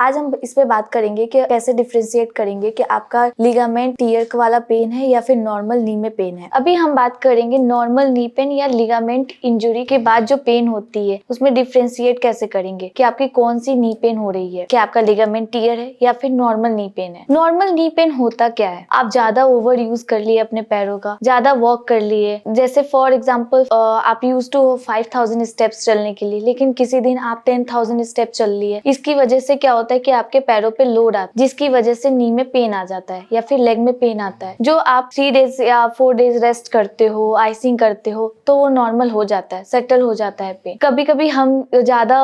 आज हम इस पे बात करेंगे कि कैसे डिफरेंशिएट करेंगे कि आपका लिगामेंट टियर वाला पेन है या फिर नॉर्मल नी में पेन है। अभी हम बात करेंगे नॉर्मल नी पेन या लिगामेंट इंजरी के बाद जो पेन होती है उसमें डिफरेंशिएट कैसे करेंगे कि आपकी कौन सी नी पेन हो रही है, कि आपका लिगामेंट टियर है या फिर नॉर्मल नी पेन है। नॉर्मल नी पेन होता क्या है, आप ज्यादा ओवर यूज कर लिए अपने पैरों का, ज्यादा वॉक कर लिए, जैसे फॉर एग्जाम्पल आप यूज टू 5000 स्टेप्स चलने के लिए, लेकिन किसी दिन आप 10,000 स्टेप चल लिए। इसकी वजह से क्या होता है कि आपके पैरों पे लोड आता है, जिसकी वजह से नी में पेन आ जाता है या फिर लेग में पेन आता है। जो आप 3 डेज या 4 डेज रेस्ट करते हो, आइसिंग करते हो, तो वो नॉर्मल हो जाता है, सेटल हो जाता है पेन। कभी कभी हम ज्यादा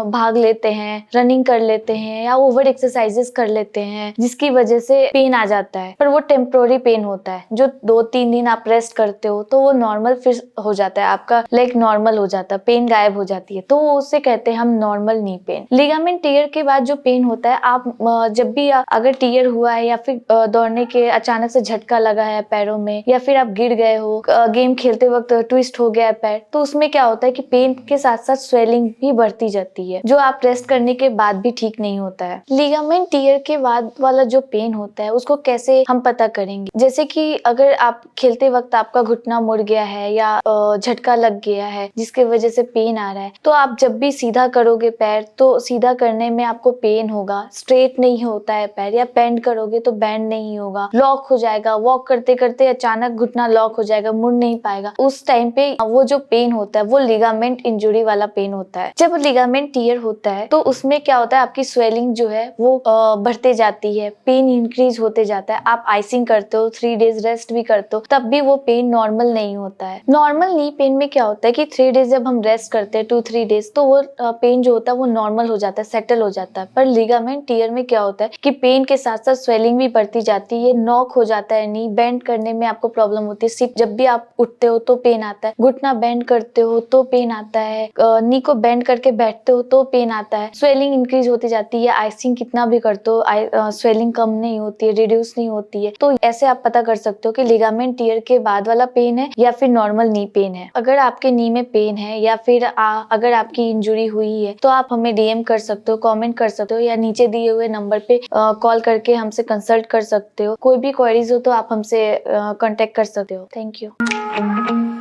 भाग लेते हैं, रनिंग कर लेते हैं या ओवर एक्सरसाइजेस कर लेते हैं, जिसकी वजह से पेन आ जाता है, पर वो टेम्पोररी पेन होता है। जो 2-3 दिन आप रेस्ट करते हो तो वो नॉर्मल फिर हो जाता है, आपका लेग नॉर्मल हो जाता है, पेन गायब हो जाती है, तो वो उससे कहते हैं हम normal knee pain. Ligament tear के बाद जो पेन होता है, आप जब भी अगर टियर हुआ है या फिर दौड़ने के अचानक से झटका लगा है पैरों में, या फिर आप गिर गए हो, गेम खेलते वक्त ट्विस्ट हो गया है पैर, तो उसमें क्या होता है कि पेन के साथ साथ स्वेलिंग भी बढ़ती जाती है, जो आप रेस्ट करने के बाद भी ठीक नहीं होता है। लिगामेंट टियर के बाद वाला जो पेन होता है उसको कैसे हम पता करेंगे, जैसे कि अगर आप खेलते वक्त आपका घुटना मुड़ गया है या झटका लग गया है जिसके वजह से पेन आ रहा है, तो आप जब भी सीधा करोगे पैर तो सीधा करने में आपको पेन होगा, स्ट्रेट नहीं होता है पैर, या बेंड करोगे तो बेंड नहीं होगा, लॉक हो जाएगा, वॉक करते करते अचानक घुटना लॉक हो जाएगा, मुड़ नहीं पाएगा। उस टाइम पे वो जो पेन होता है वो लिगामेंट इंजुरी वाला पेन होता है। जब लिगामेंट टियर होता है तो उसमें क्या होता है, आपकी स्वेलिंग जो है वो बढ़ते जाती है, पेन इंक्रीज होते जाता है। आप आइसिंग करते हो, 3 डेज रेस्ट भी करते हो, तब भी वो पेन नॉर्मल नहीं होता है। नॉर्मल नी पेन में क्या होता है कि 3 डेज जब हम रेस्ट करते हैं, 2-3 डेज, तो वो पेन जो होता है वो नॉर्मल हो जाता है, सेटल हो जाता है। पर लिगामेंट टियर में क्या होता है कि पेन के साथ साथ स्वेलिंग भी बढ़ती जाती है, नॉक हो जाता है नी, बेंड करने में आपको प्रॉब्लम होती है, सिर्फ जब भी आप उठते हो तो पेन आता है, घुटना बेंड करते हो तो पेन आता है, नी को बेंड करके बैठते हो तो पेन आता है, स्वेलिंग इंक्रीज होती जाती है, आइसिंग कितना भी करते हो स्वेलिंग कम नहीं होती है, रिड्यूस नहीं होती है। तो ऐसे आप पता कर सकते हो कि लिगामेंट टियर के बाद वाला पेन है या फिर नॉर्मल नी पेन है। अगर आपके नी में पेन है या फिर अगर आपकी इंजुरी हुई है तो आप हमें डीएम कर सकते हो, कमेंट कर सकते हो, या नीचे दिए हुए नंबर पे कॉल करके हमसे कंसल्ट कर सकते हो। कोई भी क्वेरीज हो तो आप हमसे कांटेक्ट कर सकते हो। Thank you.